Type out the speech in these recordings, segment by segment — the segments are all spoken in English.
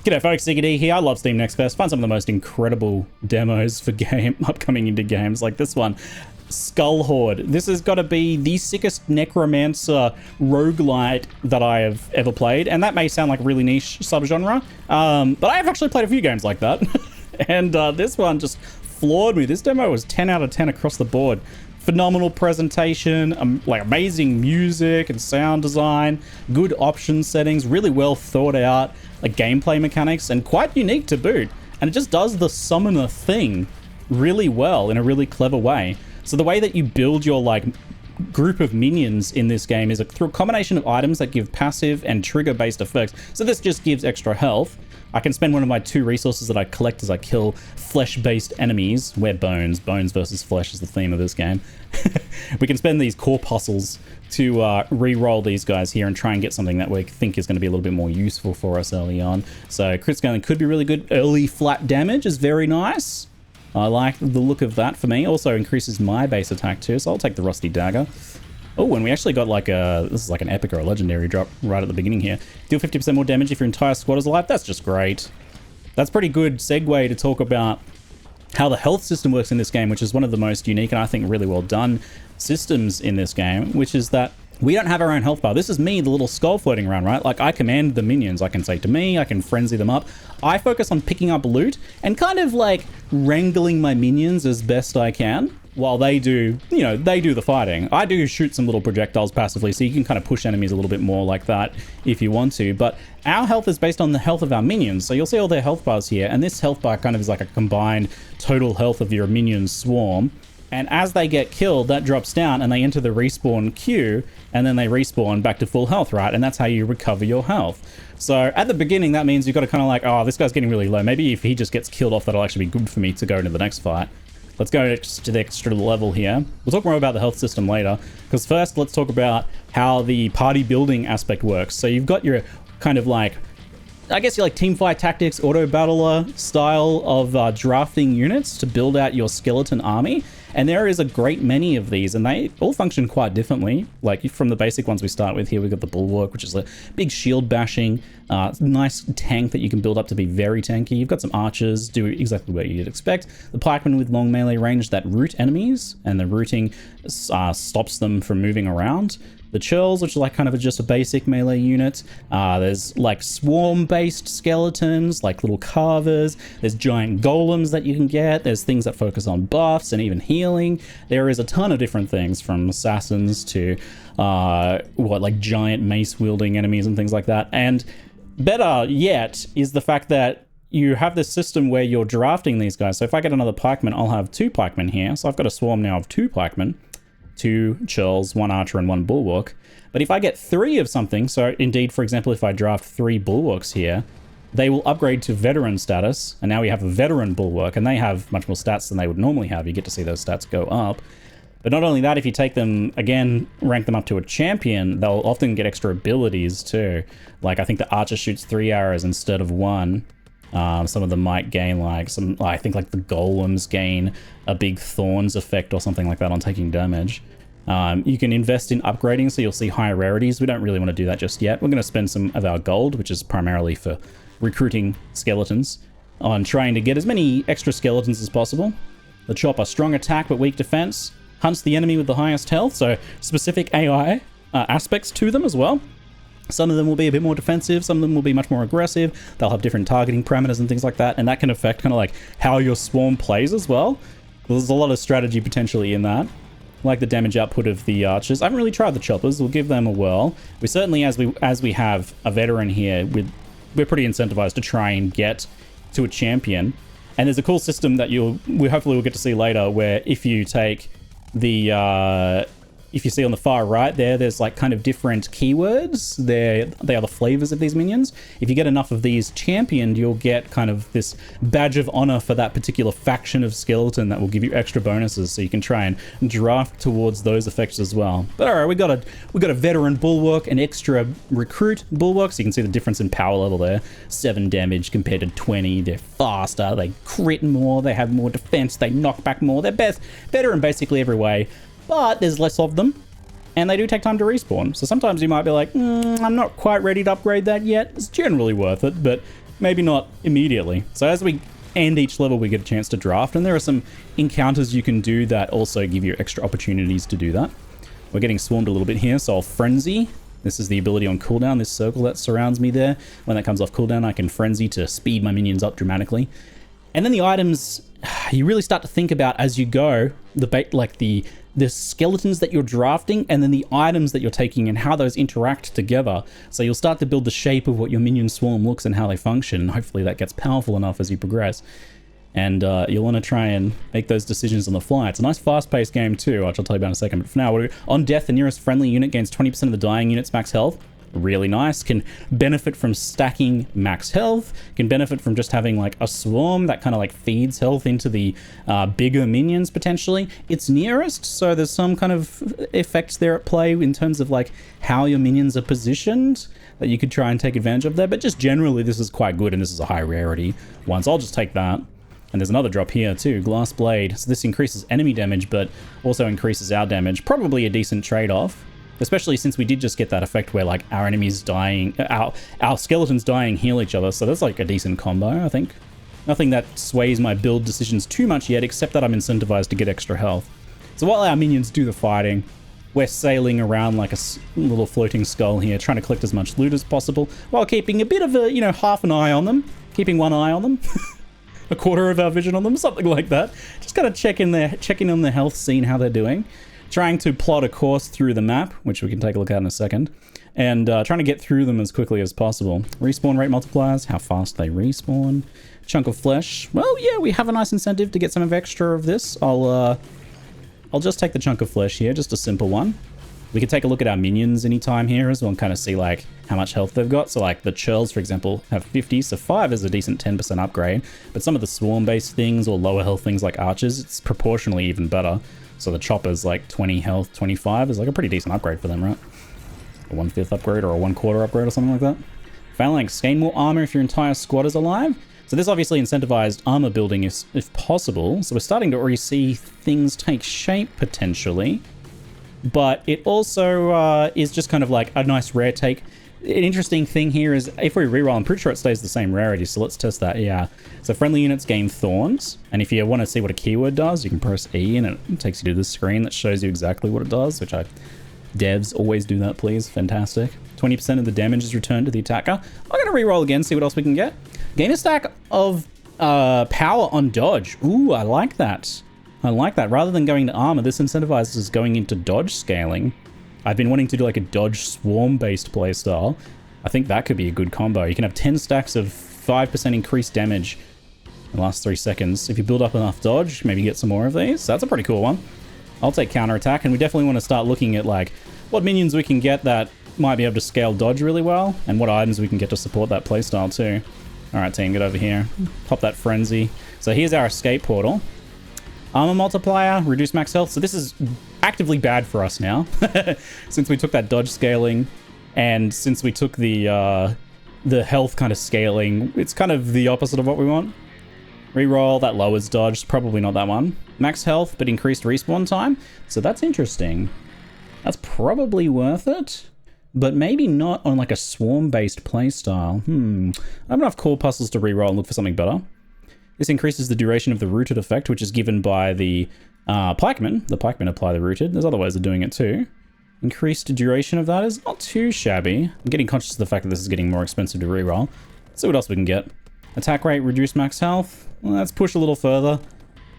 G'day folks, ZiggyD here. I love Steam Next Fest. Find some of the most incredible demos for upcoming indie games like this one. Skull Horde. This has got to be the sickest Necromancer Roguelite that I have ever played. And that may sound like a really niche subgenre, but I have actually played a few games like that. And this one just floored me. This demo was 10 out of 10 across the board. Phenomenal presentation, like amazing music and sound design, good option settings, really well thought out, like gameplay mechanics, and quite unique to boot. And it just does the summoner thing really well in a really clever way. So the way that you build your like group of minions in this game is through a combination of items that give passive and trigger based effects. So this just gives extra health. I can spend one of my 2 resources that I collect as I kill flesh-based enemies. We're bones. Bones versus flesh is the theme of this game. We can spend these corpuscles to re-roll these guys here and try and get something that we think is going to be a little bit more useful for us early on. So crit scaling could be really good. Early flat damage is very nice. I like the look of that for me. Also increases my base attack too, so I'll take the Rusty Dagger. Oh, and we actually got like this is like an epic or a legendary drop right at the beginning here. Deal 50% more damage if your entire squad is alive. That's just great. That's pretty good segue to talk about how the health system works in this game, which is one of the most unique and I think really well done systems in this game, which is that we don't have our own health bar. This is me, the little skull floating around, right? Like I command the minions. I can say to me, I can frenzy them up. I focus on picking up loot and kind of like wrangling my minions as best I can while they do, you know, they do the fighting. I do shoot some little projectiles passively, so you can kind of push enemies a little bit more like that if you want to. But our health is based on the health of our minions. So you'll see all their health bars here. And this health bar kind of is like a combined total health of your minion swarm. And as they get killed, that drops down and they enter the respawn queue, and then they respawn back to full health, right? And that's how you recover your health. So at the beginning, that means you've got to kind of like, oh, this guy's getting really low. Maybe if he just gets killed off, that'll actually be good for me to go into the next fight. Let's go to the extra level here. We'll talk more about the health system later, because first let's talk about how the party building aspect works. So you've got your kind of like, I guess you're like teamfight tactics, Autobattler style of drafting units to build out your skeleton army. And there is a great many of these, and they all function quite differently. Like from the basic ones we start with here, we've got the Bulwark, which is a big shield bashing, nice tank that you can build up to be very tanky. You've got some archers, do exactly what you'd expect. The pikemen with long melee range that root enemies, and the rooting stops them from moving around. The churls, which are like kind of just a basic melee unit. There's like swarm-based skeletons, like little carvers. There's giant golems that you can get. There's things that focus on buffs and even healing. There is a ton of different things, from assassins to like giant mace-wielding enemies and things like that. And better yet is the fact that you have this system where you're drafting these guys. So if I get another pikeman, I'll have 2 pikemen here. So I've got a swarm now of 2 pikemen. 2 churls, 1 archer, and 1 bulwark. But if I get 3 of something, so indeed, for example, if I draft 3 bulwarks here, they will upgrade to veteran status, and now we have a veteran bulwark, and they have much more stats than they would normally have. You get to see those stats go up. But not only that, if you take them, again, rank them up to a champion, they'll often get extra abilities too. Like, I think the archer shoots 3 arrows instead of 1. Some of them might gain like some, I think like the golems gain a big thorns effect or something like that on taking damage. You can invest in upgrading, so you'll see higher rarities. We don't really want to do that just yet. We're going to spend some of our gold, which is primarily for recruiting skeletons, on trying to get as many extra skeletons as possible. The chopper, strong attack but weak defense, hunts the enemy with the highest health, so specific AI aspects to them as well. Some of them will be a bit more defensive, some of them will be much more aggressive. They'll have different targeting parameters and things like that, and that can affect kind of like how your swarm plays as well. There's a lot of strategy potentially in that. Like the damage output of the archers. I haven't really tried the choppers, we'll give them a whirl. We certainly, as we have a veteran here, we're pretty incentivized to try and get to a champion. And there's a cool system that we hopefully will get to see later, where if you take the if you see on the far right there's like kind of different keywords. They are the flavors of these minions. If you get enough of these championed, you'll get kind of this badge of honor for that particular faction of skeleton that will give you extra bonuses, so you can try and draft towards those effects as well. But all right, we got a veteran bulwark, an extra recruit bulwark, so you can see the difference in power level there. 7 damage compared to 20. They're faster, they crit more, they have more defense, they knock back more. They're better in basically every way. But there's less of them, and they do take time to respawn. So sometimes you might be like, I'm not quite ready to upgrade that yet. It's generally worth it, but maybe not immediately. So as we end each level, we get a chance to draft, and there are some encounters you can do that also give you extra opportunities to do that. We're getting swarmed a little bit here, so I'll Frenzy. This is the ability on cooldown, this circle that surrounds me there. When that comes off cooldown, I can Frenzy to speed my minions up dramatically. And then the items, you really start to think about as you go, the skeletons that you're drafting, and then the items that you're taking and how those interact together. So you'll start to build the shape of what your minion swarm looks and how they function. Hopefully that gets powerful enough as you progress. And you'll want to try and make those decisions on the fly. It's a nice fast-paced game too, which I'll tell you about in a second. But for now, on death, the nearest friendly unit gains 20% of the dying unit's max health. Really nice. Can benefit from stacking max health. Can benefit from just having like a swarm that kind of like feeds health into the bigger minions potentially. It's nearest, so there's some kind of effects there at play in terms of like how your minions are positioned that you could try and take advantage of there. But just generally, this is quite good, and this is a high rarity one, so I'll just take that. And there's another drop here too, Glass Blade. So this increases enemy damage, but also increases our damage. Probably a decent trade-off, especially since we did just get that effect where like our enemies dying, our skeletons dying heal each other. So that's like a decent combo, I think. Nothing that sways my build decisions too much yet, except that I'm incentivized to get extra health. So while our minions do the fighting, we're sailing around like a little floating skull here, trying to collect as much loot as possible, while keeping a bit of a, half an eye on them. Keeping one eye on them. A quarter of our vision on them, something like that. Just kind of checking on their health, seeing how they're doing. Trying to plot a course through the map, which we can take a look at in a second. And trying to get through them as quickly as possible. Respawn rate multipliers, how fast they respawn. Chunk of flesh. Well, yeah, we have a nice incentive to get some extra of this. I'll just take the chunk of flesh here, just a simple one. We can take a look at our minions anytime here as well and kind of see like how much health they've got. So like the churls, for example, have 50, so 5 is a decent 10% upgrade. But some of the swarm-based things or lower health things like archers, it's proportionally even better. So the choppers like 20 health, 25 is like a pretty decent upgrade for them, right? A 1/5 upgrade or a 1/4 upgrade or something like that. Phalanx, gain more armor if your entire squad is alive. So this obviously incentivized armor building if possible. So we're starting to already see things take shape potentially. But it also is just kind of like a nice rare take. An interesting thing here is if we reroll, I'm pretty sure it stays the same rarity, so let's test that. Yeah. So friendly units gain thorns, and if you want to see what a keyword does, you can press E and it takes you to this screen that shows you exactly what it does, which devs always do that, please. Fantastic. 20% of the damage is returned to the attacker. I'm going to reroll again, see what else we can get. Gain a stack of power on dodge. Ooh, I like that. I like that. Rather than going to armor, this incentivizes going into dodge scaling. I've been wanting to do like a dodge swarm-based playstyle. I think that could be a good combo. You can have 10 stacks of 5% increased damage in the last 3 seconds. If you build up enough dodge, maybe get some more of these. So that's a pretty cool one. I'll take counterattack, and we definitely want to start looking at like what minions we can get that might be able to scale dodge really well, and what items we can get to support that playstyle too. All right, team, get over here. Pop that frenzy. So here's our escape portal. Armor multiplier, reduce max health. So this is actively bad for us now. Since we took that dodge scaling, and since we took the health kind of scaling, it's kind of the opposite of what we want. Reroll, that lowers dodge, probably not that one. Max health, but increased respawn time. So that's interesting. That's probably worth it, but maybe not on like a swarm-based playstyle. I have enough core puzzles to reroll and look for something better. This increases the duration of the rooted effect, which is given by the pikemen. The pikemen apply the rooted. There's other ways of doing it too. Increased duration of that is not too shabby. I'm getting conscious of the fact that this is getting more expensive to reroll. Let's see what else we can get. Attack rate, reduced max health. Well, let's push a little further.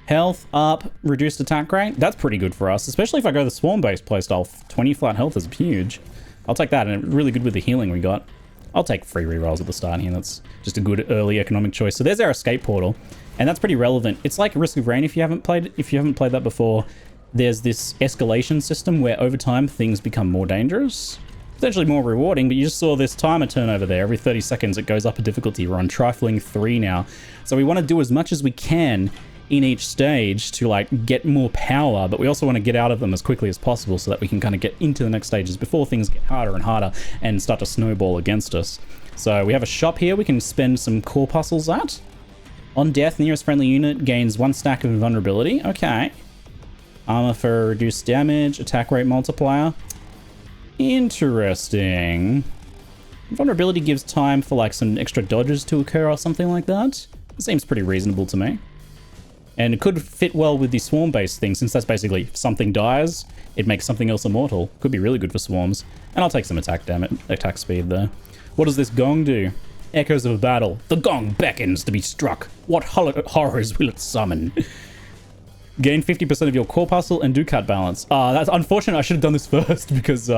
Health up, reduced attack rate. That's pretty good for us, especially if I go the swarm-based playstyle. 20 flat health is huge. I'll take that, and really good with the healing we got. I'll take free rerolls at the start here. That's just a good early economic choice. So there's our escape portal, and that's pretty relevant. It's like Risk of Rain if you haven't played that before. There's this escalation system where over time things become more dangerous, potentially more rewarding, but you just saw this timer turn over there. Every 30 seconds it goes up a difficulty. We're on Trifling 3 now. So we want to do as much as we can in each stage to like get more power, but we also want to get out of them as quickly as possible so that we can kind of get into the next stages before things get harder and harder and start to snowball against us. So we have a shop here we can spend some core puzzles at. On death, nearest friendly unit gains 1 stack of invulnerability. Okay. Armor for reduced damage, attack rate multiplier. Interesting. Vulnerability gives time for like some extra dodges to occur or something like that. It seems pretty reasonable to me. And it could fit well with the swarm-based thing, since that's basically if something dies, it makes something else immortal. Could be really good for swarms. And I'll take some attack speed there. What does this gong do? Echoes of a battle. The gong beckons to be struck. What horrors will it summon? Gain 50% of your corpuscle and ducat balance. That's unfortunate. I should have done this first because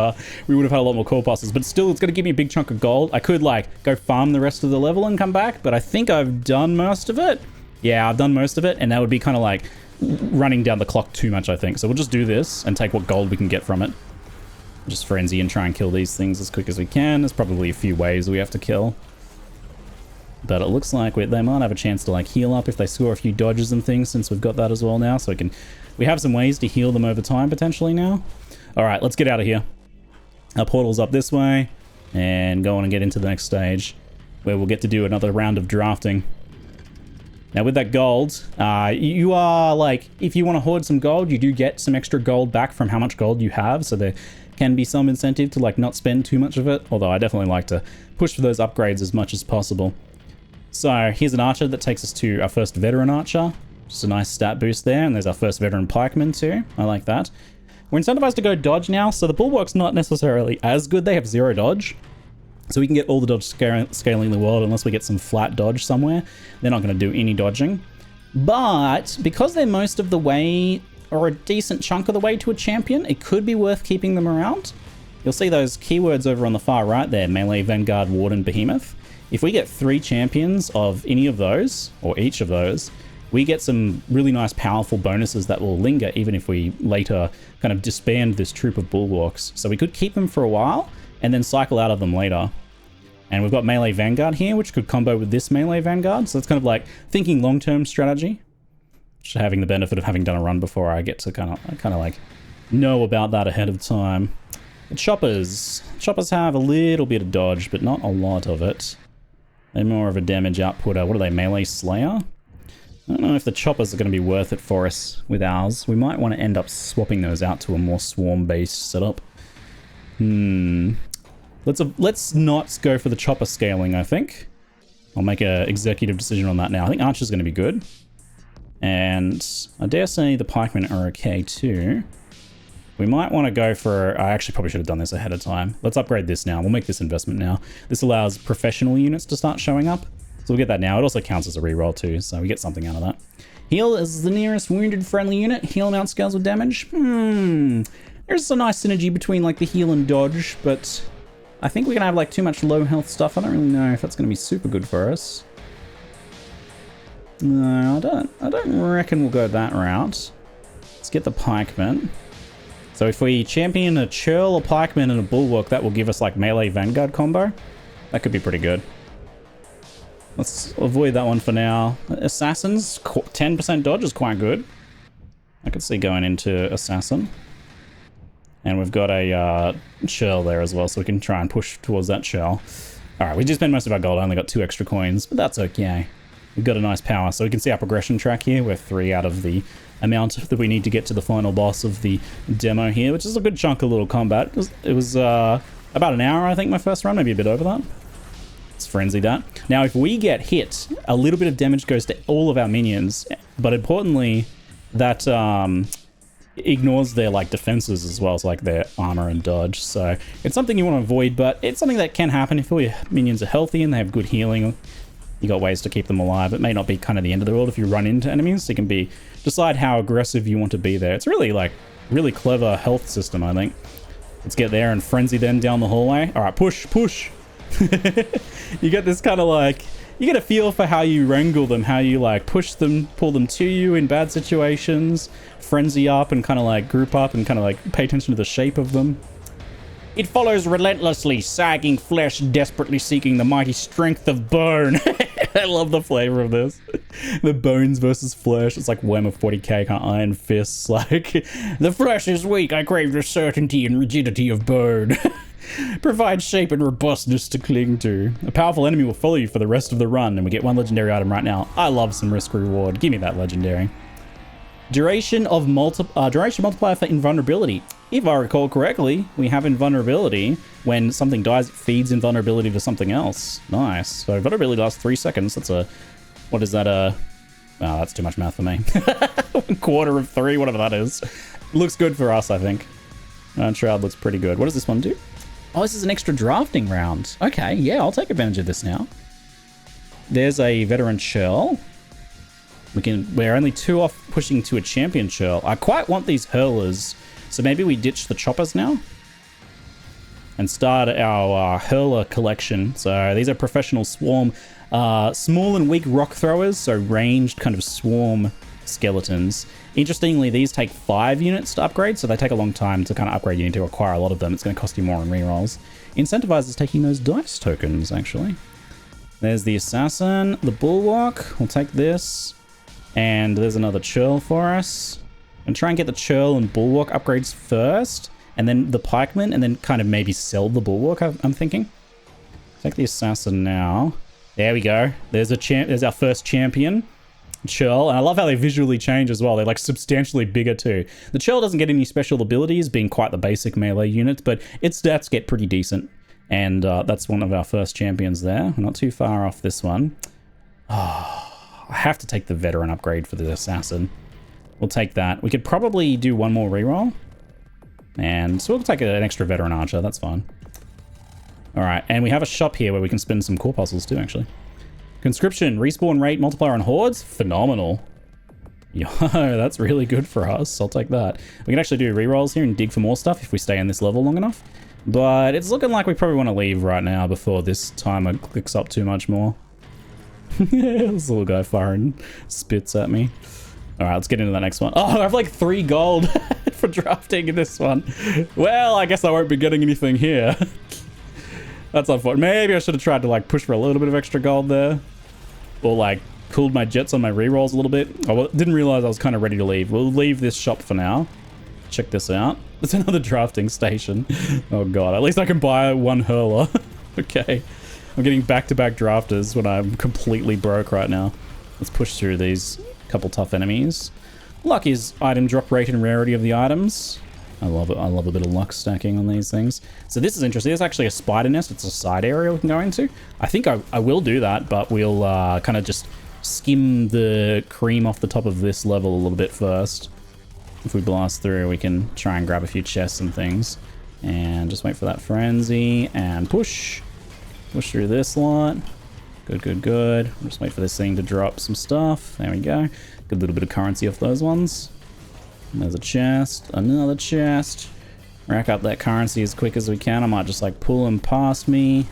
we would have had a lot more corpuscles. But still, it's going to give me a big chunk of gold. I could like go farm the rest of the level and come back, but I think I've done most of it. Yeah, I've done most of it, and that would be kind of like running down the clock too much, I think. So we'll just do this and take what gold we can get from it. Just frenzy and try and kill these things as quick as we can. There's probably a few ways we have to kill. But it looks like they might have a chance to like heal up if they score a few dodges and things, since we've got that as well now. So we have some ways to heal them over time potentially now. All right, let's get out of here. Our portal's up this way and go on and get into the next stage where we'll get to do another round of drafting. Now with that gold, you are like, if you want to hoard some gold, you do get some extra gold back from how much gold you have. So there can be some incentive to like not spend too much of it. Although I definitely like to push for those upgrades as much as possible. So here's an archer that takes us to our first veteran archer. Just a nice stat boost there. And there's our first veteran pikeman too. I like that. We're incentivized to go dodge now. So the bulwark's not necessarily as good. They have 0 dodge. So we can get all the dodge scaling in the world unless we get some flat dodge somewhere. They're not going to do any dodging. But because they're most of the way, or a decent chunk of the way to a champion, it could be worth keeping them around. You'll see those keywords over on the far right there. Melee, Vanguard, Warden, Behemoth. If we get 3 champions of any of those, or each of those, we get some really nice powerful bonuses that will linger even if we later kind of disband this troop of bulwarks. So we could keep them for a while and then cycle out of them later. And we've got Melee Vanguard here, which could combo with this Melee Vanguard. So it's kind of like thinking long-term strategy. Just having the benefit of having done a run before I get to kind of like know about that ahead of time. The choppers. Choppers have a little bit of dodge, but not a lot of it. They're more of a damage outputter. What are they, Melee Slayer? I don't know if the choppers are going to be worth it for us with ours. We might want to end up swapping those out to a more swarm-based setup. Let's not go for the chopper scaling, I think. I'll make an executive decision on that now. I think Archer's going to be good. And I dare say the pikemen are okay too. We might want to go for... I actually probably should have done this ahead of time. Let's upgrade this now. We'll make this investment now. This allows professional units to start showing up. So we'll get that now. It also counts as a reroll too, so we get something out of that. Heal is the nearest wounded friendly unit. Heal amount scales with damage. There's a nice synergy between like the heal and dodge, but I think we're going to have like too much low health stuff. I don't really know if that's going to be super good for us. No, I don't reckon we'll go that route. Let's get the pikemen. So if we champion a churl, a pikeman, and a bulwark, that will give us like melee vanguard combo. That could be pretty good. Let's avoid that one for now. Assassins, 10% dodge is quite good. I could see going into assassin. And we've got a churl there as well, so we can try and push towards that churl. Alright, we just spent most of our gold. I only got 2 extra coins, but that's okay. We've got a nice power. So we can see our progression track here. We're 3 out of the amount that we need to get to the final boss of the demo here, which is a good chunk of little combat. It was about an hour, I think, my first run, maybe a bit over that. Let's frenzy that. Now, if we get hit, a little bit of damage goes to all of our minions, but importantly, that ignores their like defenses as well as like their armor and dodge. So it's something you want to avoid, but it's something that can happen if all your minions are healthy and they have good healing. You got ways to keep them alive. It may not be kind of the end of the world if you run into enemies. So you can decide how aggressive you want to be there. It's really like really clever health system, I think. Let's get there and frenzy them down the hallway. All right, push, push. You get this kind of like, you get a feel for how you wrangle them, how you like push them, pull them to you in bad situations, frenzy up and kind of like group up and kind of like pay attention to the shape of them. It follows relentlessly, sagging flesh, desperately seeking the mighty strength of bone. I love the flavor of this. The bones versus flesh. It's like Worm of 40k, kind of iron fists. Like, the flesh is weak. I crave the certainty and rigidity of bone. Provide shape and robustness to cling to. A powerful enemy will follow you for the rest of the run, and we get 1 legendary item right now. I love some risk reward. Give me that legendary. Duration multiplier for invulnerability. If I recall correctly, we have invulnerability. When something dies, it feeds invulnerability to something else. Nice. So vulnerability lasts 3 seconds. That's a... What is that? Oh, that's too much math for me. 1/4 of 3, whatever that is. Looks good for us, I think. Shroud looks pretty good. What does this one do? Oh, this is an extra drafting round. Okay, yeah, I'll take advantage of this now. There's a veteran churl. We're only 2 off pushing to a champion churl. I quite want these hurlers, so maybe we ditch the choppers now and start our hurler collection. So these are professional swarm, small and weak rock throwers, so ranged kind of swarm skeletons. Interestingly, these take 5 units to upgrade, so they take a long time to kind of upgrade. You need to acquire a lot of them. It's going to cost you more in rerolls. Incentivizes taking those dice tokens, actually. There's the assassin, the bulwark. We'll take this. And there's another churl for us. And try and get the churl and bulwark upgrades first, and then the pikeman, and then kind of maybe sell the bulwark, I'm thinking. Take the assassin now. There we go. There's our first champion, churl. And I love how they visually change as well. They're like substantially bigger too. The churl doesn't get any special abilities, being quite the basic melee unit, but its stats get pretty decent. And that's one of our first champions there. We're not too far off this one. Oh. I have to take the veteran upgrade for the assassin. We'll take that. We could probably do one more reroll. And so we'll take an extra veteran archer. That's fine. Alright, and we have a shop here where we can spend some corpuscles too, actually. Conscription, respawn rate multiplier on hordes. Phenomenal. Yo, that's really good for us. I'll take that. We can actually do rerolls here and dig for more stuff if we stay in this level long enough. But it's looking like we probably want to leave right now before this timer clicks up too much more. This little guy firing spits at me. All right, let's get into that next one. Oh, I have like 3 gold for drafting in this one. Well, I guess I won't be getting anything here. That's unfortunate. Maybe I should have tried to like push for a little bit of extra gold there. Or like cooled my jets on my rerolls a little bit. I didn't realize I was kind of ready to leave. We'll leave this shop for now. Check this out. It's another drafting station. Oh god, at least I can buy 1 hurler. Okay. I'm getting back-to-back drafters when I'm completely broke right now. Let's push through these couple tough enemies. Luck is item drop rate and rarity of the items. I love it. I love a bit of luck stacking on these things. So this is interesting. There's actually a spider nest. It's a side area we can go into. I think I will do that, but we'll kind of just skim the cream off the top of this level a little bit first. If we blast through, we can try and grab a few chests and things. And just wait for that frenzy and push. Push through this lot. Good, good, good. Just wait for this thing to drop some stuff. There we go. Good little bit of currency off those ones. And there's a chest. Another chest. Rack up that currency as quick as we can. I might just like pull them past me.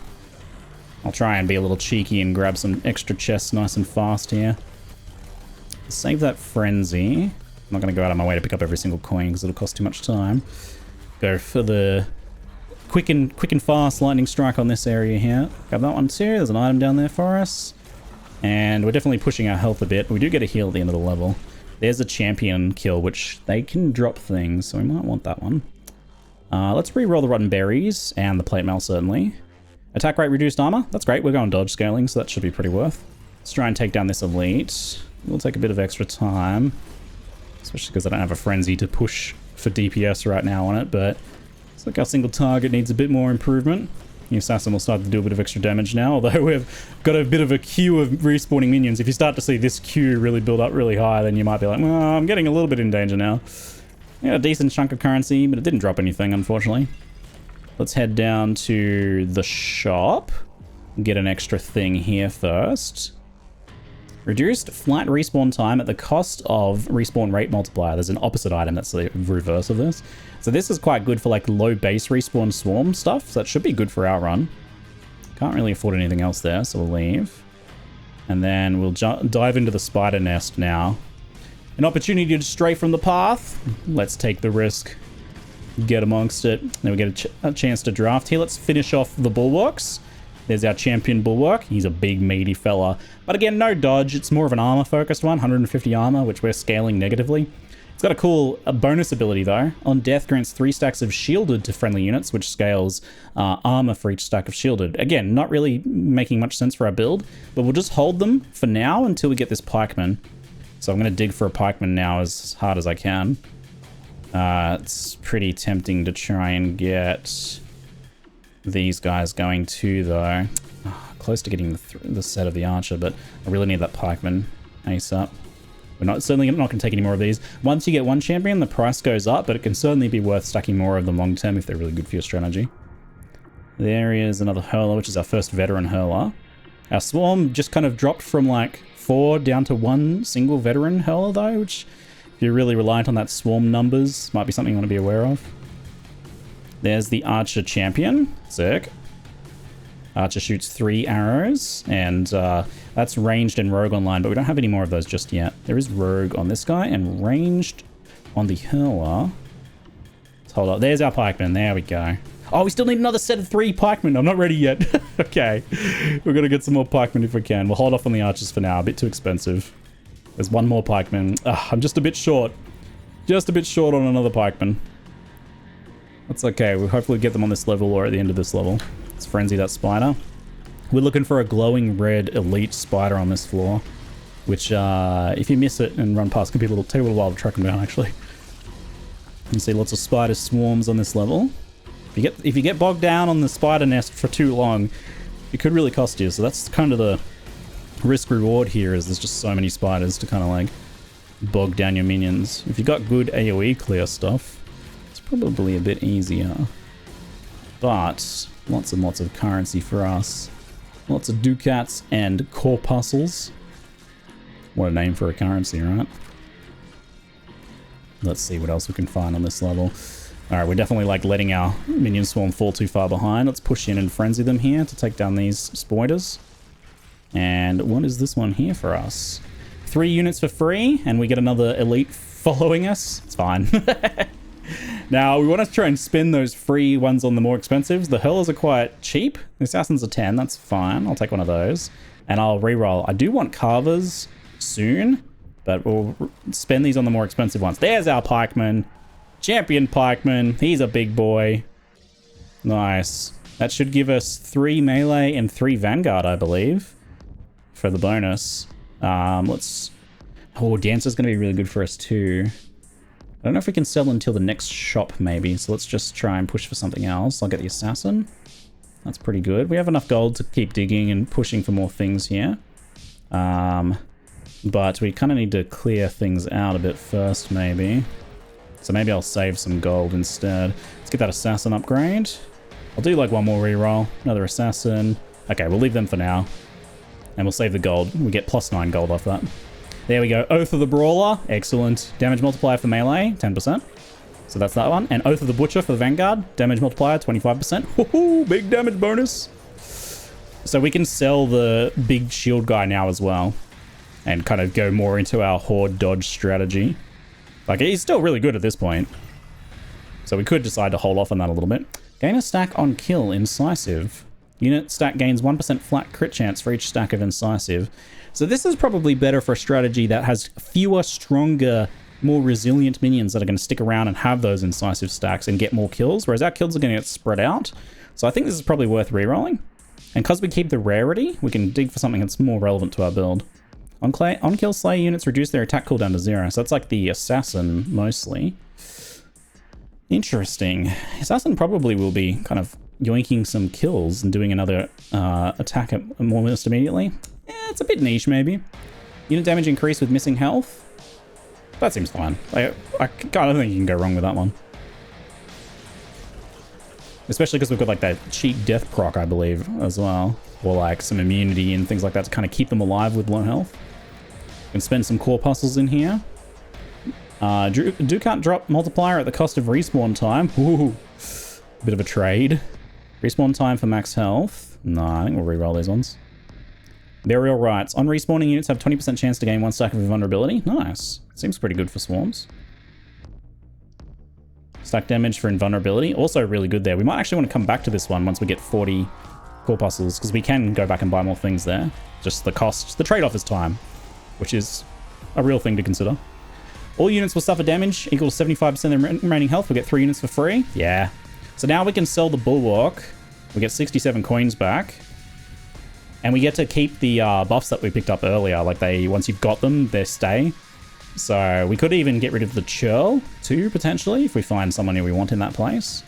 I'll try and be a little cheeky and grab some extra chests nice and fast here. Save that frenzy. I'm not going to go out of my way to pick up every single coin because it'll cost too much time. Go for the quick and fast lightning strike on this area here. Grab that one too. There's an item down there for us. And we're definitely pushing our health a bit. We do get a heal at the end of the level. There's a champion kill, which they can drop things, so we might want that one. Let's re-roll the rotten berries and the plate mail, certainly. Attack rate reduced armor. That's great. We're going dodge scaling, so that should be pretty worth. Let's try and take down this elite. We'll take a bit of extra time, especially because I don't have a frenzy to push for DPS right now on it, but it's like our single target needs a bit more improvement. The assassin will start to do a bit of extra damage now, although we've got a bit of a queue of respawning minions. If you start to see this queue really build up really high, then you might be like, well, I'm getting a little bit in danger now. Yeah, a decent chunk of currency, but it didn't drop anything, unfortunately. Let's head down to the shop. Get an extra thing here first. Reduced flight respawn time at the cost of respawn rate multiplier. There's an opposite item that's the reverse of this. So this is quite good for like low base respawn swarm stuff. So that should be good for our run. Can't really afford anything else there, so we'll leave. And then we'll dive into the spider nest now. An opportunity to stray from the path. Let's take the risk. Get amongst it. Then we get a chance to draft here. Let's finish off the bulwarks. There's our champion bulwark. He's a big meaty fella. But again, no dodge. It's more of an armor focused one. 150 armor, which we're scaling negatively. It's got a cool bonus ability though. On death, grants 3 stacks of shielded to friendly units, which scales armor for each stack of shielded. Again, not really making much sense for our build, but we'll just hold them for now until we get this pikeman. So I'm going to dig for a pikeman now as hard as I can. It's pretty tempting to try and get these guys going too, though. Close to getting the set of the archer, but I really need that pikeman ASAP. We're certainly not going to take any more of these. Once you get one champion, the price goes up, but it can certainly be worth stacking more of them long term if they're really good for your strategy. There is another hurler, which is our first veteran hurler. Our swarm just kind of dropped from like 4 down to 1 single veteran hurler though, which if you're really reliant on that swarm numbers, might be something you want to be aware of. There's the archer champion. Sick. Archer shoots 3 arrows, and that's ranged in rogue online, but we don't have any more of those just yet. There is rogue on this guy, and ranged on the hurler. Let's hold up. There's our pikeman. There we go. Oh, we still need another set of 3 pikemen. I'm not ready yet. Okay. We're going to get some more pikemen if we can. We'll hold off on the archers for now. A bit too expensive. There's one more pikeman. I'm just a bit short. Just a bit short on another pikeman. That's okay. We'll hopefully get them on this level or at the end of this level. Let's frenzy that spider. We're looking for a glowing red elite spider on this floor, which if you miss it and run past, can be take a little while to track them down. Actually, you can see lots of spider swarms on this level. If you get bogged down on the spider nest for too long, it could really cost you. So that's kind of the risk reward here. Is there's just so many spiders to kind of like bog down your minions. If you got good AOE clear stuff, it's probably a bit easier. But lots and lots of currency for us. Lots of ducats and corpuscles. What a name for a currency, right? Let's see what else we can find on this level. Alright, we're definitely like letting our minion swarm fall too far behind. Let's push in and frenzy them here to take down these spiders. And what is this one here for us? 3 units for free, and we get another elite following us. It's fine. Now, we want to try and spend those free ones on the more expensives. The hurlers are quite cheap. The assassins are 10. That's fine. I'll take one of those. And I'll reroll. I do want carvers soon, but we'll spend these on the more expensive ones. There's our pikeman. Champion pikeman. He's a big boy. Nice. That should give us 3 melee and 3 vanguard, I believe, for the bonus. Oh, dancer's going to be really good for us too. I don't know if we can sell until the next shop, maybe. So let's just try and push for something else. I'll get the assassin. That's pretty good. We have enough gold to keep digging and pushing for more things here. But we kind of need to clear things out a bit first, maybe. So maybe I'll save some gold instead. Let's get that assassin upgrade. I'll do like one more reroll. Another assassin. Okay, we'll leave them for now. And we'll save the gold. We get +9 gold off that. There we go. Oath of the Brawler. Excellent. Damage multiplier for melee, 10%. So that's that one. And Oath of the Butcher for the Vanguard. Damage multiplier, 25%. Woohoo! Big damage bonus. So we can sell the big shield guy now as well. And kind of go more into our Horde dodge strategy. Like, he's still really good at this point. So we could decide to hold off on that a little bit. Gain a stack on kill, incisive. Unit stack gains 1% flat crit chance for each stack of incisive. So this is probably better for a strategy that has fewer, stronger, more resilient minions that are going to stick around and have those incisive stacks and get more kills, whereas our kills are going to get spread out. So I think this is probably worth rerolling. And because we keep the rarity, we can dig for something that's more relevant to our build. On-kill Slayer units reduce their attack cooldown to 0, so that's like the Assassin mostly. Interesting. Assassin probably will be kind of yoinking some kills and doing another attack almost immediately. It's a bit niche, maybe. Unit damage increase with missing health. That seems fine. I don't think you can go wrong with that one. Especially because we've got like that cheat death proc, I believe, as well. Or like some immunity and things like that to kind of keep them alive with low health. Can spend some corpuscles in here. Ducat drop multiplier at the cost of respawn time. Ooh, bit of a trade. Respawn time for max health. No, I think we'll reroll these ones. Burial Rites. On respawning units have 20% chance to gain 1 stack of invulnerability. Nice. Seems pretty good for swarms. Stack damage for invulnerability. Also really good there. We might actually want to come back to this one once we get 40 corpuscles, because we can go back and buy more things there. Just the cost. The trade-off is time, which is a real thing to consider. All units will suffer damage equal to 75% of their remaining health. We'll get 3 units for free. Yeah. So now we can sell the Bulwark. We get 67 coins back. And we get to keep the buffs that we picked up earlier. Like once you've got them, they stay. So we could even get rid of the churl too, potentially, if we find someone who we want in that place.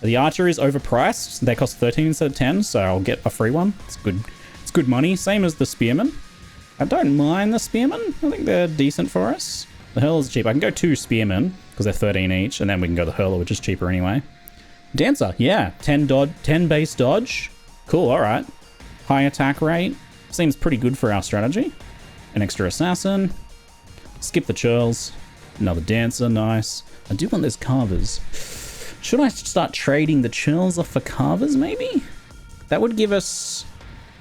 The archer is overpriced. They cost 13 instead of 10, so I'll get a free one. It's good. It's good money. Same as the spearmen. I don't mind the spearmen. I think they're decent for us. The hurler's cheap. I can go 2 spearmen because they're 13 each, and then we can go the hurler, which is cheaper anyway. Dancer, yeah, 10 base dodge. Cool, all right. High attack rate. Seems pretty good for our strategy. An extra assassin. Skip the churls. Another dancer, nice. I do want those carvers. Should I start trading the churls off for carvers, maybe? That would give us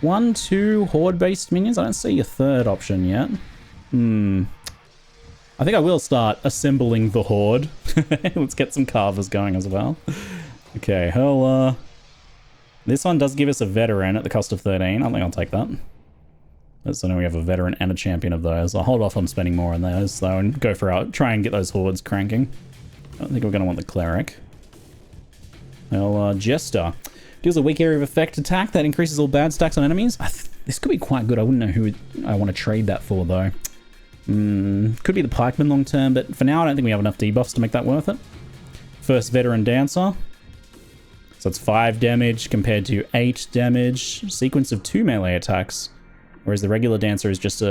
1, 2 horde-based minions. I don't see a third option yet. I think I will start assembling the horde. Let's get some carvers going as well. Okay, hurler. This one does give us a veteran at the cost of 13. I think I'll take that. So now we have a veteran and a champion of those. I'll hold off on spending more on those though and go for try and get those hordes cranking. I don't think we're going to want the cleric. Well, Jester. Deals a weak area of effect attack that increases all bad stacks on enemies. This could be quite good. I wouldn't know who I want to trade that for though. Could be the pikeman long term, but for now I don't think we have enough debuffs to make that worth it. First veteran dancer. So it's 5 damage compared to 8 damage. Sequence of 2 melee attacks. Whereas the regular dancer is just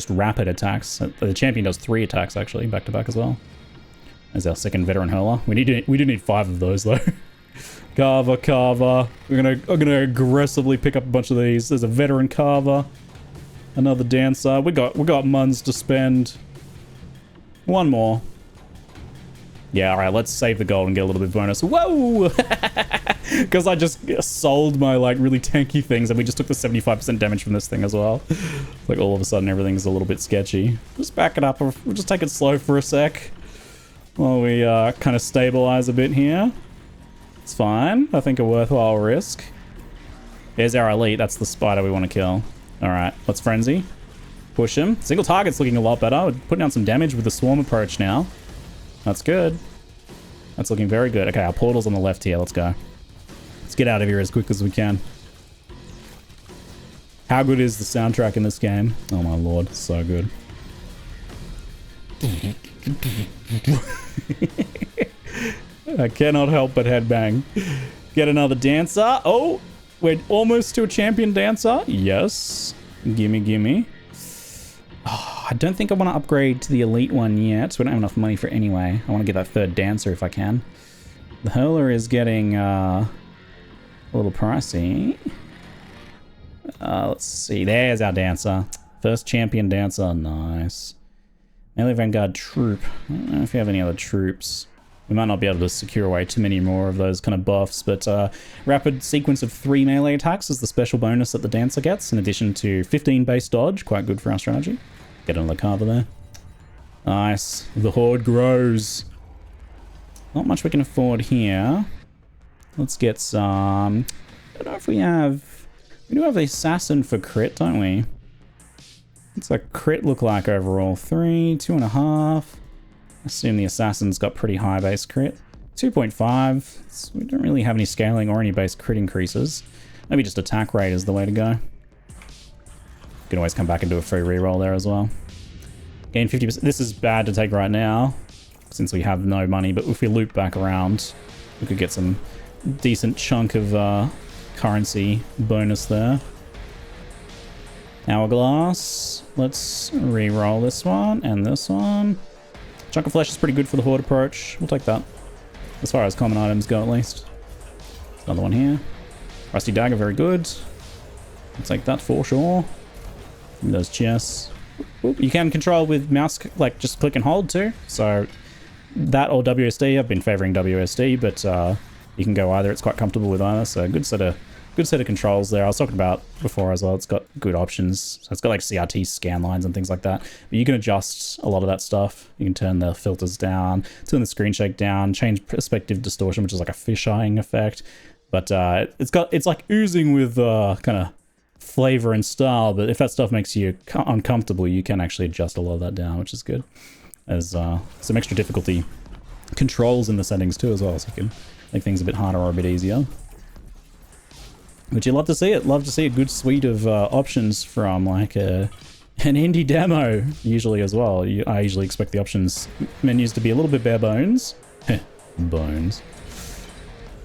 rapid attacks. The champion does 3 attacks actually, back to back as well. As our second veteran hurler. We do need 5 of those though. Carver. I'm gonna aggressively pick up a bunch of these. There's a veteran carver. Another dancer. We got muns to spend. One more. Yeah, alright, let's save the gold and get a little bit of bonus. Whoa! Because I just sold my like really tanky things and we just took the 75% damage from this thing as well. Like all of a sudden everything's a little bit sketchy. Just back it up. We'll just take it slow for a sec. While we kind of stabilize a bit here. It's fine. I think a worthwhile risk. There's our elite. That's the spider we want to kill. Alright, let's frenzy. Push him. Single target's looking a lot better. We're putting down some damage with the swarm approach now. That's good. That's looking very good. Okay, our portal's on the left here. Let's go. Let's get out of here as quick as we can. How good is the soundtrack in this game? Oh my lord, so good. I cannot help but headbang. Get another dancer. Oh, we're almost to a champion dancer. Yes. Gimme. Oh, I don't think I want to upgrade to the elite one yet. We don't have enough money for it anyway. I want to get that third dancer if I can. The hurler is getting a little pricey. Let's see. There's our dancer. First champion dancer. Nice. Melee Vanguard troop. I don't know if we have any other troops. We might not be able to secure away too many more of those kind of buffs, but rapid sequence of 3 melee attacks is the special bonus that the dancer gets, in addition to 15 base dodge. Quite good for our strategy. Get another carver there. Nice. The horde grows. Not much we can afford here. Let's get some... I don't know if we have... We do have the assassin for crit, don't we? What's that crit look like overall? 3, 2.5. I assume the assassin's got pretty high base crit. 2.5. So we don't really have any scaling or any base crit increases. Maybe just attack rate is the way to go. You can always come back and do a free reroll there as well. Gain 50%. This is bad to take right now, since we have no money, but if we loop back around, we could get some decent chunk of currency bonus there. Hourglass. Let's re-roll this one and this one. Chunk of flesh is pretty good for the horde approach. We'll take that. As far as common items go, at least. Another one here. Rusty dagger, very good. I'll take that for sure. And those chests. Oop, you can control with mouse, like just click and hold too. So that or WSD. I've been favoring WSD, but you can go either. It's quite comfortable with either. So good set of controls there. I was talking about before as well. It's got good options. So it's got like CRT scan lines and things like that. But you can adjust a lot of that stuff. You can turn the filters down, turn the screen shake down, change perspective distortion, which is like a fisheyeing effect. But it's like oozing with kind of flavor and style. But if that stuff makes you uncomfortable, you can actually adjust a lot of that down, which is good. There's some extra difficulty controls in the settings too as well, so you can make things a bit harder or a bit easier. But you love to see it. Love to see a good suite of options from like An indie demo, usually as well. I usually expect the options menus to be a little bit bare bones. Bones.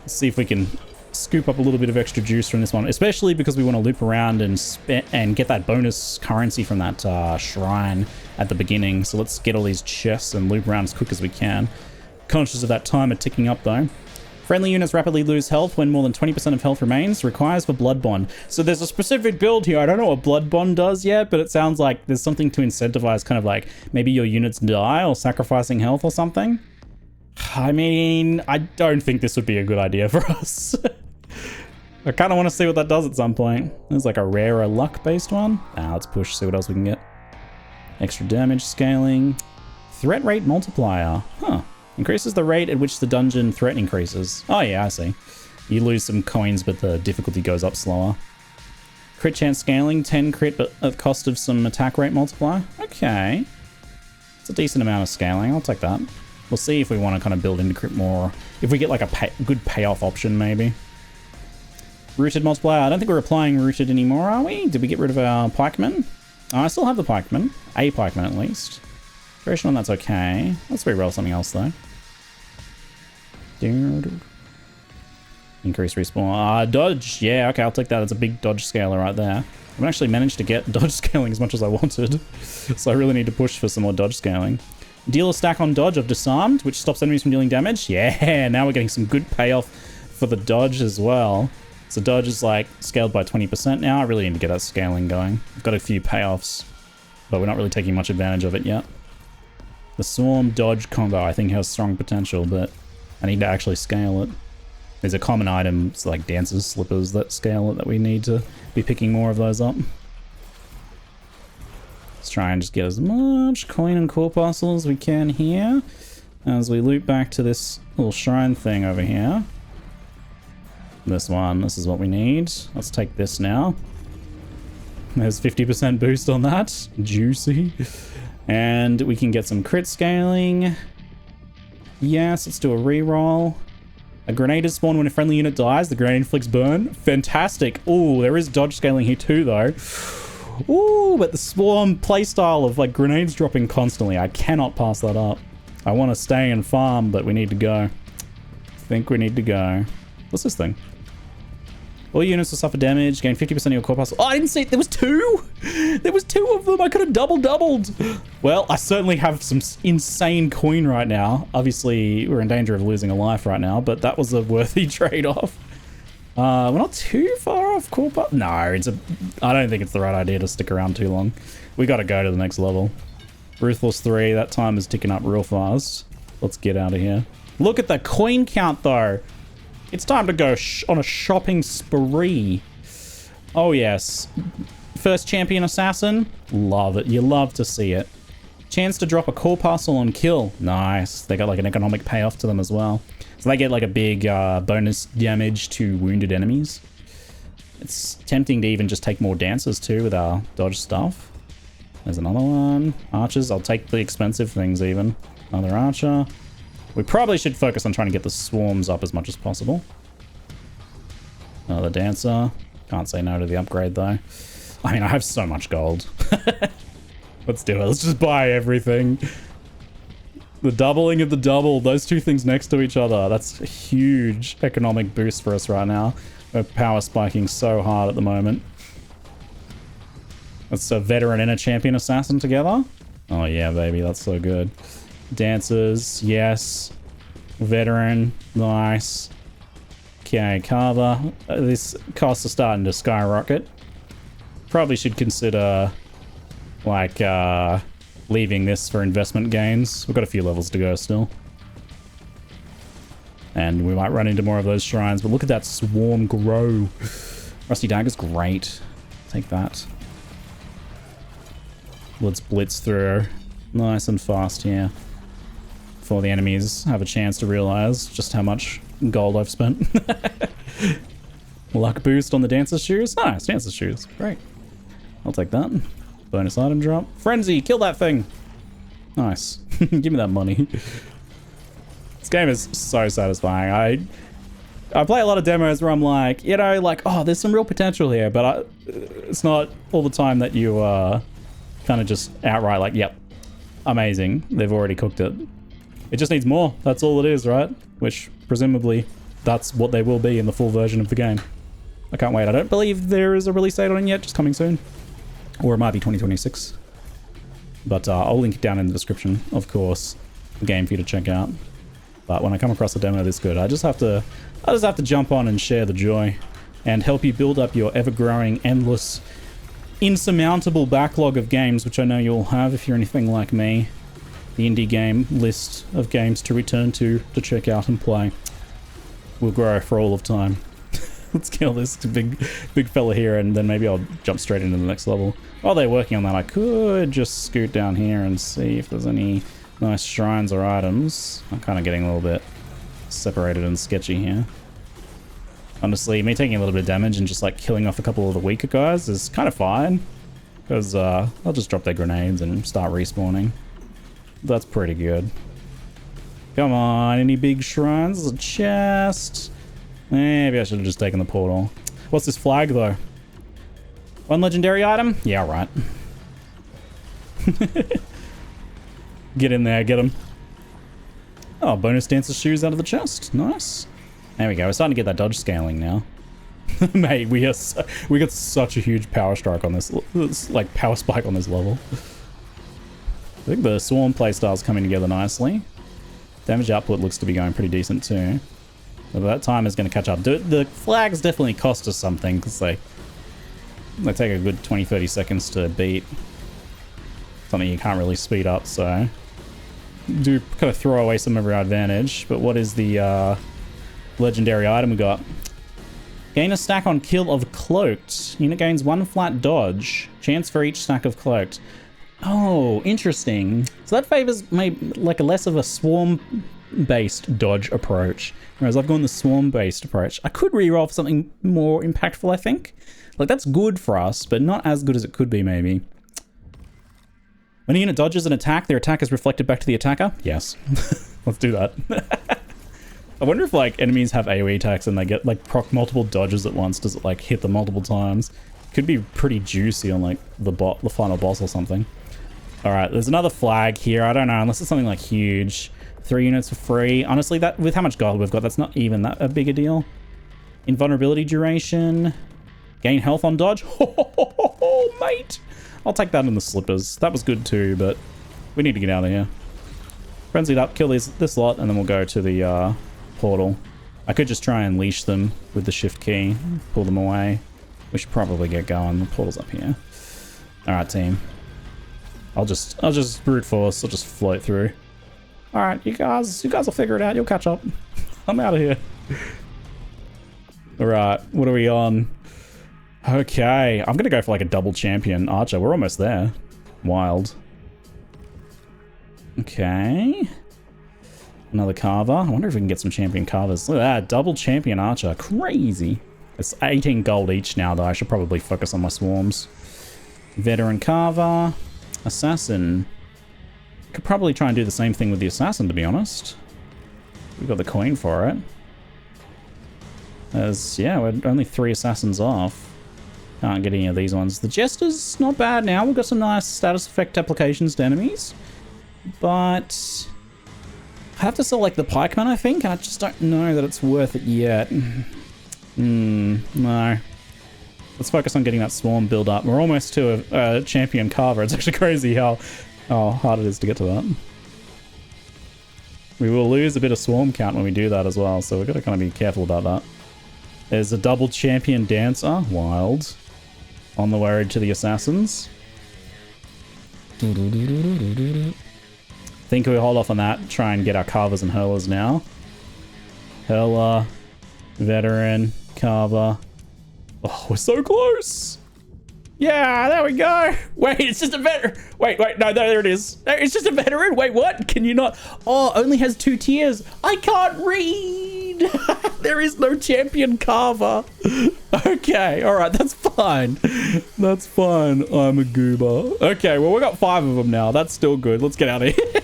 Let's see if we can scoop up a little bit of extra juice from this one, especially because we want to loop around and get that bonus currency from that shrine at the beginning. So let's get all these chests and loop around as quick as we can. Conscious of that timer ticking up though. Friendly units rapidly lose health when more than 20% of health remains. Requires for Blood Bond. So there's a specific build here. I don't know what Blood Bond does yet, but it sounds like there's something to incentivize kind of like maybe your units die or sacrificing health or something. I mean, I don't think this would be a good idea for us. I kind of want to see what that does at some point. There's like a rarer luck-based one. Let's push, see what else we can get. Extra damage scaling. Threat rate multiplier. Huh. Increases the rate at which the dungeon threat increases. Oh yeah, I see. You lose some coins, but the difficulty goes up slower. Crit chance scaling, 10 crit, but at the cost of some attack rate multiplier. Okay. It's a decent amount of scaling. I'll take that. We'll see if we want to kind of build into crit more. If we get like a good payoff option, maybe. Rooted multiplier. I don't think we're applying rooted anymore, are we? Did we get rid of our pikeman? Oh, I still have the pikeman. A pikeman at least. Duration on that's okay. Let's reroll something else though. Increase respawn. Dodge. Yeah, okay, I'll take that. That's a big dodge scaler right there. I haven't actually managed to get dodge scaling as much as I wanted. So I really need to push for some more dodge scaling. Deal a stack on dodge of disarmed, which stops enemies from dealing damage. Yeah, now we're getting some good payoff for the dodge as well. So dodge is like scaled by 20% now. I really need to get that scaling going. I've got a few payoffs, but we're not really taking much advantage of it yet. The swarm dodge combo I think has strong potential, but I need to actually scale it. There's a common item like dancer's slippers that scale it that we need to be picking more of those up. Let's try and just get as much coin and corpuscle as we can here as we loop back to this little shrine thing over here. This one, this is what we need. Let's take this now. There's 50% boost on that. Juicy. And we can get some crit scaling. Yes, let's do a reroll. A grenade is spawned when a friendly unit dies. The grenade inflicts burn. Fantastic. Ooh, there is dodge scaling here too, though. Ooh, but the swarm playstyle of like grenades dropping constantly. I cannot pass that up. I want to stay and farm, but we need to go. I think we need to go. What's this thing? All units will suffer damage, gain 50% of your corpuscle. Oh, I didn't see it. There was two. There was two of them. I could have doubled. Well, I certainly have some insane coin right now. Obviously, we're in danger of losing a life right now, but that was a worthy trade-off. We're not too far off corpuscle. No, I don't think it's the right idea to stick around too long. We got to go to the next level. Ruthless 3. That time is ticking up real fast. Let's get out of here. Look at the coin count, though. It's time to go on a shopping spree. Oh, yes. First champion assassin. Love it. You love to see it. Chance to drop a corpuscle on kill. Nice. They got like an economic payoff to them as well. So they get like a big bonus damage to wounded enemies. It's tempting to even just take more dancers too with our dodge stuff. There's another one. Archers. I'll take the expensive things even. Another archer. We probably should focus on trying to get the swarms up as much as possible. Another dancer. Can't say no to the upgrade though. I mean, I have so much gold. Let's do it. Let's just buy everything. The doubling of the double. Those two things next to each other. That's a huge economic boost for us right now. We're power spiking so hard at the moment. That's a veteran and a champion assassin together. Oh yeah, baby. That's so good. Dancers, yes. Veteran, nice. Okay, Carver. This costs are starting to skyrocket. Probably should consider, like, leaving this for investment gains. We've got a few levels to go still. And we might run into more of those shrines, but look at that swarm grow. Rusty Dagger's great. Take that. Let's blitz through nice and fast here. Before the enemies have a chance to realize just how much gold I've spent. Luck boost on the dancer's shoes. Nice, dancer's shoes. Great. I'll take that. Bonus item drop. Frenzy, kill that thing. Nice. Give me that money. This game is so satisfying. I play a lot of demos where I'm like, you know, like, oh, there's some real potential here, but it's not all the time that you kind of just outright like, yep, amazing. They've already cooked it. It just needs more. That's all it is, right? Which presumably that's what they will be in the full version of the game. I can't wait. I don't believe there is a release date on it yet, just coming soon. Or it might be 2026. But I'll link it down in the description, of course, the game for you to check out. But when I come across a demo this good, I just have to jump on and share the joy and help you build up your ever-growing, endless, insurmountable backlog of games, which I know you'll have if you're anything like me. The indie game list of games to return to check out and play will grow for all of time. Let's kill this big fella here, and then maybe I'll jump straight into the next level. While they're working on that, I could just scoot down here and see if there's any nice shrines or items. I'm kind of getting a little bit separated and sketchy here. Honestly, me taking a little bit of damage and just like killing off a couple of the weaker guys is kind of fine, because I'll just drop their grenades and start respawning. That's pretty good. Come on, any big shrines? There's a chest. Maybe I should have just taken the portal. What's this flag, though? One legendary item? Yeah, right. Get in there, get him. Oh, bonus dancer shoes out of the chest. Nice. There we go. We're starting to get that dodge scaling now. Mate, we got such a huge power strike on this, like power spike on this level. I think the swarm playstyle is coming together nicely. Damage output looks to be going pretty decent too. But that time is going to catch up. The flags definitely cost us something, because they take a good 20-30 seconds to beat. Something you can't really speed up, so do kind of throw away some of our advantage. But what is the legendary item we got? Gain a stack on kill of cloaked. Unit gains 1 flat dodge. Chance for each stack of cloaked. Oh, interesting. So that favors maybe like a less of a swarm-based dodge approach, whereas I've gone the swarm-based approach. I could reroll for something more impactful, I think. Like, that's good for us, but not as good as it could be, maybe. When a unit dodges an attack, their attack is reflected back to the attacker? Yes. Let's do that. I wonder if, like, enemies have AoE attacks and they get, like, proc multiple dodges at once. Does it, like, hit them multiple times? Could be pretty juicy on, like, the final boss or something. Alright, there's another flag here. I don't know, unless it's something, like, huge. 3 units for free. Honestly, that with how much gold we've got, that's not even that a big a deal. Invulnerability duration. Gain health on dodge. Oh, mate. I'll take that in the slippers. That was good too, but we need to get out of here. Frenzied up, kill this lot, and then we'll go to the portal. I could just try and leash them with the shift key. Pull them away. We should probably get going. The portal's up here. Alright, team. I'll just brute force. I'll just float through. Alright, you guys will figure it out. You'll catch up. I'm out of here. Alright, what are we on? Okay, I'm gonna go for like a double champion archer. We're almost there. Wild. Okay. Another carver. I wonder if we can get some champion carvers. Look at that, double champion archer. Crazy. It's 18 gold each now, though. I should probably focus on my swarms. Veteran carver. Assassin. Could probably try and do the same thing with the assassin, to be honest. We've got the coin for it. Yeah, we're only 3 assassins off. Can't get any of these ones. The jester's not bad now. We've got some nice status effect applications to enemies. But I have to sell like the pikeman, I think. I just don't know that it's worth it yet. No. Let's focus on getting that swarm build up. We're almost to a champion carver. It's actually crazy how hard it is to get to that. We will lose a bit of swarm count when we do that as well, so we've got to kind of be careful about that. There's a double champion dancer. Wild. On the way to the assassins. Think we hold off on that. Try and get our carvers and hurlers now. Hurler. Veteran. Carver. Oh, we're so close. Yeah, there we go. Wait, it's just a veteran. Wait, no, there it is. It's just a veteran. Wait, what? Can you not? Oh, only has 2 tiers. I can't read. There is no champion carver. Okay, all right, that's fine. That's fine. I'm a goober. Okay, well, we got 5 of them now. That's still good. Let's get out of here.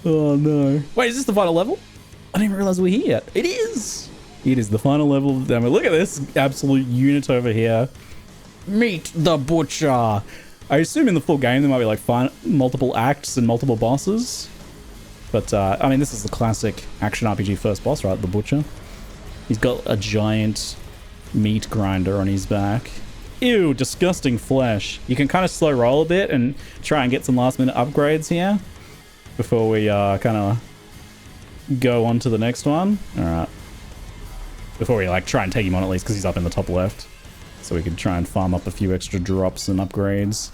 Oh, no. Wait, is this the final level? I didn't even realize we're here yet. It is. It is the final level of the demo. Look at this absolute unit over here. Meet the butcher. I assume in the full game there might be like multiple acts and multiple bosses. But, I mean, this is the classic action RPG first boss, right? The Butcher. He's got a giant meat grinder on his back. Ew, disgusting flesh. You can kind of slow roll a bit and try and get some last minute upgrades here before we kind of go on to the next one. Alright. Before we like try and take him on at least, because he's up in the top left. So we could try and farm up a few extra drops and upgrades.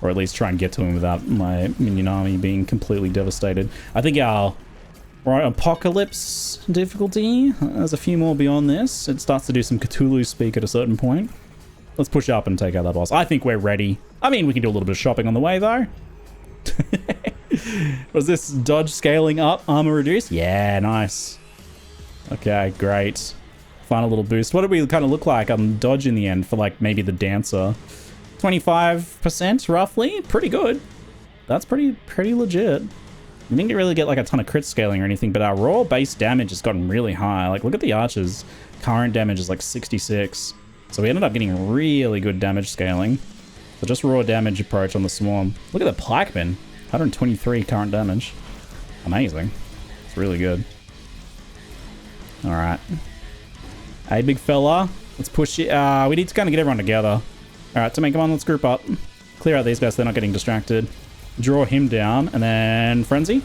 Or at least try and get to him without my minion army being completely devastated. I think our Apocalypse difficulty, there's a few more beyond this. It starts to do some Cthulhu speak at a certain point. Let's push up and take out that boss. I think we're ready. I mean, we can do a little bit of shopping on the way, though. Was this dodge scaling up, armor reduced? Yeah, nice. Okay, great. Final little boost. What did we kind of look like on dodge in the end for, like, maybe the dancer? 25% roughly? Pretty good. That's pretty legit. We didn't really get like a ton of crit scaling or anything, but our raw base damage has gotten really high. Like, look at the archers. Current damage is like 66. So we ended up getting really good damage scaling. So just raw damage approach on the swarm. Look at the pikeman. 123 current damage. Amazing. It's really good. Alright. Hey, big fella. Let's push it. We need to kind of get everyone together. Alright, Tommy, come on, let's group up. Clear out these guys so they're not getting distracted. Draw him down, and then Frenzy.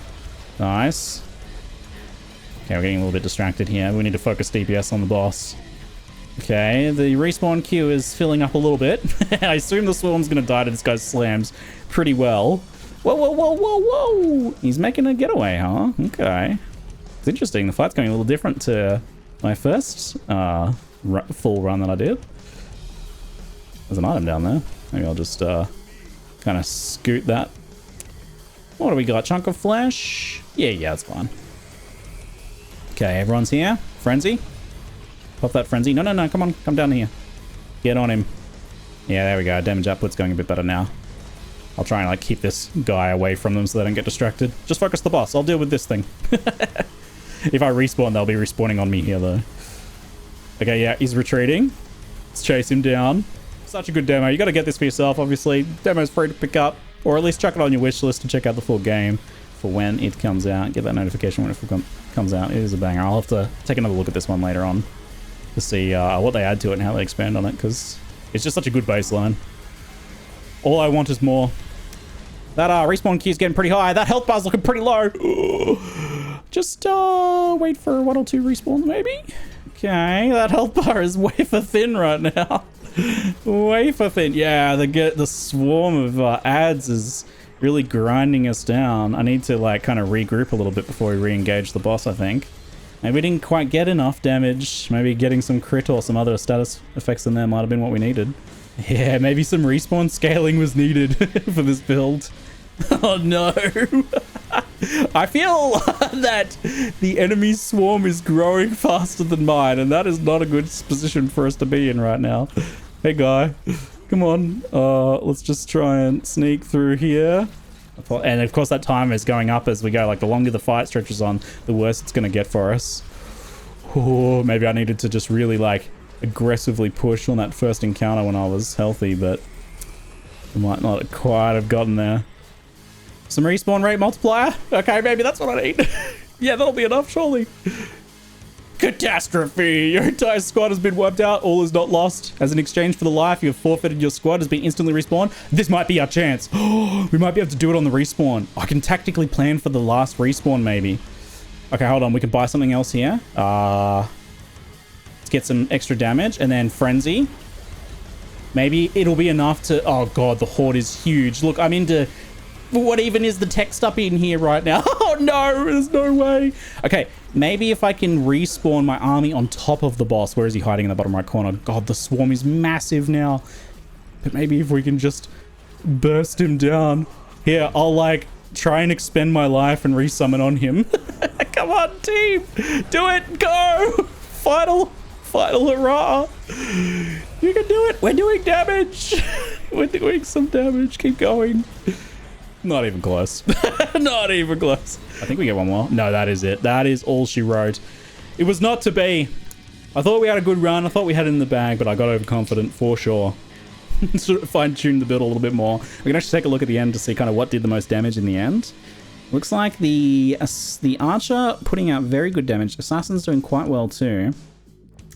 Nice. Okay, we're getting a little bit distracted here. We need to focus DPS on the boss. Okay, the respawn queue is filling up a little bit. I assume the swarm's gonna die to this guy's slams pretty well. Whoa, whoa, whoa, whoa, whoa! He's making a getaway, huh? Okay. It's interesting. The fight's going a little different to my first full run that I did. There's an item down there. Maybe I'll just kind of scoot that. What do we got? Chunk of flesh? Yeah, it's fine. Okay, everyone's here. Frenzy. Pop that frenzy. No, come on. Come down here. Get on him. Yeah, there we go. Damage output's going a bit better now. I'll try and like keep this guy away from them so they don't get distracted. Just focus the boss. I'll deal with this thing. If I respawn, they'll be respawning on me here though. Okay, yeah, he's retreating. Let's chase him down. Such a good demo. You got to get this for yourself, obviously. Demo's free to pick up, or at least chuck it on your wish list to check out the full game for when it comes out. Get that notification when it comes out. It is a banger. I'll have to take another look at this one later on to see what they add to it and how they expand on it, because it's just such a good baseline. All I want is more. That respawn queue's getting pretty high. That health bar's looking pretty low. Just wait for 1 or 2 respawns, maybe? Okay, that health bar is wafer thin right now. Wafer thin. Yeah, the swarm of ads is really grinding us down. I need to like kind of regroup a little bit before we re-engage the boss, I think. Maybe we didn't quite get enough damage. Maybe getting some crit or some other status effects in there might have been what we needed. Yeah, maybe some respawn scaling was needed for this build. Oh no. I feel that the enemy swarm is growing faster than mine, and that is not a good position for us to be in right now. Hey guy, come on. Let's just try and sneak through here. And of course that timer is going up as we go. Like the longer the fight stretches on, the worse it's going to get for us. Oh, maybe I needed to just really like aggressively push on that first encounter when I was healthy, but I might not quite have gotten there. Some respawn rate multiplier? Okay, maybe that's what I need. Yeah, that'll be enough, surely. Catastrophe! Your entire squad has been wiped out. All is not lost. As an exchange for the life you have forfeited, your squad has been instantly respawned. This might be our chance. We might be able to do it on the respawn. I can tactically plan for the last respawn, maybe. Okay, hold on. We can buy something else here. Let's get some extra damage. And then Frenzy. Maybe it'll be enough to... Oh, God, the Horde is huge. Look, I'm into... What even is the text up in here right now? Oh no, there's no way. Okay, maybe if I can respawn my army on top of the boss. Where is he hiding in the bottom right corner? God, the swarm is massive now. But maybe if we can just burst him down. Here, I'll like try and expend my life and resummon on him. Come on, team. Do it. Go. Final hurrah. You can do it. We're doing damage. We're doing some damage. Keep going. Not even close. Not even close. I think we get one more. No, that is it. That is all she wrote. It was not to be. I thought we had a good run. I thought we had it in the bag, but I got overconfident for sure. sort of fine-tune the build a little bit more. We can actually take a look at the end to see kind of what did the most damage in the end. Looks like the Archer putting out very good damage. Assassin's doing quite well too.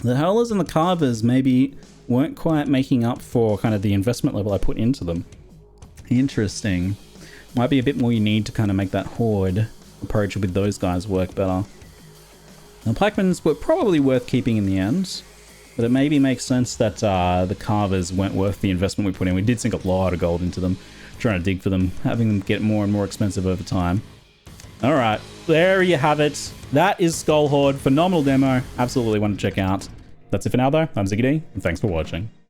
The Hurlers and the Carvers maybe weren't quite making up for kind of the investment level I put into them. Interesting. Might be a bit more you need to kind of make that Horde approach with those guys work better. The Pikemen's were probably worth keeping in the end, but it maybe makes sense that the Carvers weren't worth the investment we put in. We did sink a lot of gold into them, trying to dig for them, having them get more and more expensive over time. Alright, there you have it. That is Skull Horde. Phenomenal demo. Absolutely want to check out. That's it for now though. I'm ZiggyD, and thanks for watching.